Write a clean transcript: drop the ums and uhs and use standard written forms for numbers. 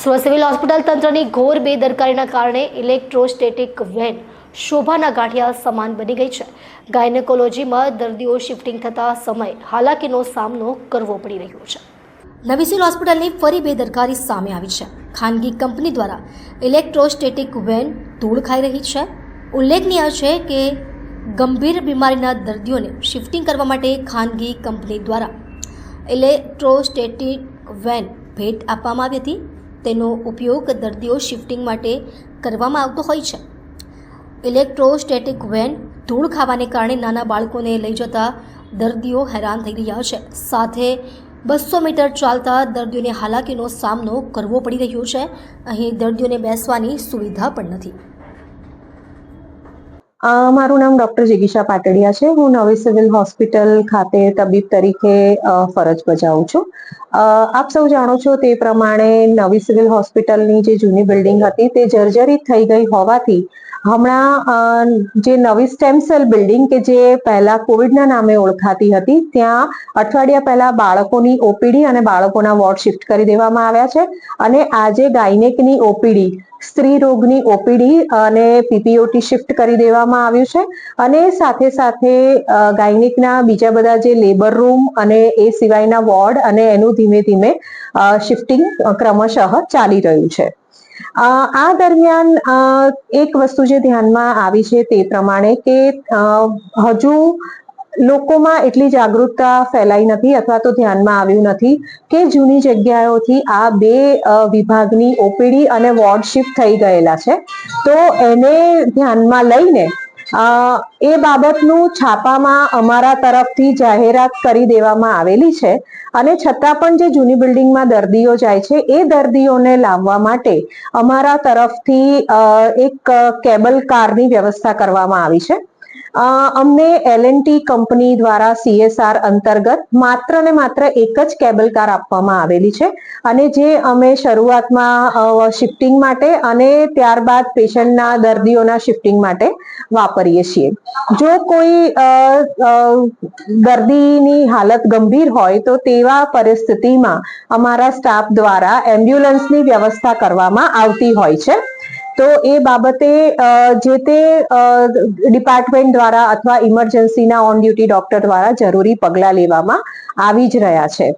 Surat civil hospital તંત્રની ઘોર બેદરકારીના કારણે ઇલેક્ટ્રોસ્ટેટિક વેન શોભાના ગાંઠિયા સમાન બની ગઈ છે. ગાયનેકોલોજીમાં દર્દીઓ શિફ્ટિંગ થતા સમય હાલાકીનો સામનો કરવો પડી રહ્યો છે. નવી સિવિલ હોસ્પિટલની ફરી બેદરકારી સામે આવી છે. ખાનગી કંપની દ્વારા ઇલેક્ટ્રોસ્ટેટિક વેન ધૂળ ખાઈ રહી છે. ઉલ્લેખનીય છે કે ગંભીર બીમારીના દર્દીઓને શિફ્ટિંગ કરવા માટે ખાનગી કંપની દ્વારા ઇલેક્ટ્રોસ્ટેટિક વેન ભેટ આપવામાં આવી હતી. તેનો ઉપયોગ દર્દીઓ શિફ્ટિંગ માટે કરવામાં આવતો હોય છે. ઇલેક્ટ્રોસ્ટેટિક વેન ધૂળ ખાવાને કારણે નાના બાળકોને લઈ જતા દર્દીઓ હેરાન થઈ રહ્યા છે. સાથે 200 મીટર ચાલતા દર્દીઓને હાલાકીનો સામનો કરવો પડી રહ્યો છે. અહીં દર્દીઓને બેસવાની સુવિધા પણ નથી. મારું નામ ડોક્ટર જિગીશા પાટડિયા છે. હું નવી સિવિલ હોસ્પિટલ ખાતે તબીબ તરીકે ફરજ બજાવું છું. આપ સૌ જાણો છો તે પ્રમાણે નવી સિવિલ હોસ્પિટલની જે જૂની બિલ્ડિંગ હતી તે જર્જરિત થઈ ગઈ હોવાથી હમણાં જે નવી સ્ટેમ સેલ બિલ્ડિંગ કે જે પહેલા કોવિડના નામે ઓળખાતી હતી ત્યાં અઠવાડિયા પહેલા બાળકોની ઓપીડી અને બાળકોના વોર્ડ શિફ્ટ કરી દેવામાં આવ્યા છે. અને આજે ગાયનેકની ઓપીડી, સ્ત્રી રોગની ઓપીડી અને પીપીઓટી શિફ્ટ કરી દેવામાં આવ્યું છે. અને સાથે સાથે ગાયનેકના બીજા બધા જે લેબર રૂમ અને એ સિવાયના વોર્ડ અને એનું ધીમે ધીમે શિફ્ટિંગ ક્રમશઃ ચાલી રહ્યું છે. આ દરમિયાન એક વસ્તુ જે ધ્યાનમાં આવી છે તે પ્રમાણે કે હજુ લોકોમાં એટલી જાગૃતતા ફેલાઈ નથી અથવા તો ધ્યાનમાં આવ્યું નથી કે જૂની જગ્યાઓથી આ બે વિભાગની ઓપીડી અને વોર્ડ શિફ્ટ થઈ ગયેલા છે. તો એને ધ્યાનમાં લઈને એ બાબતનું છાપામાં અમારા તરફથી જાહેરાત કરી દેવામાં આવેલી છે. અને છતાં પણ જે જૂની બિલ્ડિંગમાં દર્દીઓ જાય છે એ દર્દીઓને લાવવા માટે અમારા તરફથી એક કેબલ કારની વ્યવસ્થા કરવામાં આવી છે. અમને L&T કંપની દ્વારા CSR અંતર્ગત માત્ર ને માત્ર એક જ કેબલ કાર આપવામાં આવેલી છે. અને જે અમે શરૂઆતમાં શિફ્ટિંગ માટે અને ત્યારબાદ પેશન્ટના દર્દીઓના શિફ્ટિંગ માટે વાપરીએ છીએ. જો કોઈ દર્દીની હાલત ગંભીર હોય તો તેવા પરિસ્થિતિમાં અમારા સ્ટાફ દ્વારા એમ્બ્યુલન્સની વ્યવસ્થા કરવામાં આવતી હોય છે. તો એ બાબતે જે તે ડિપાર્ટમેન્ટ દ્વારા અથવા ઇમરજન્સીના ઓન ડ્યુટી ડોક્ટર દ્વારા જરૂરી પગલાં લેવામાં આવી જ રહ્યા છે.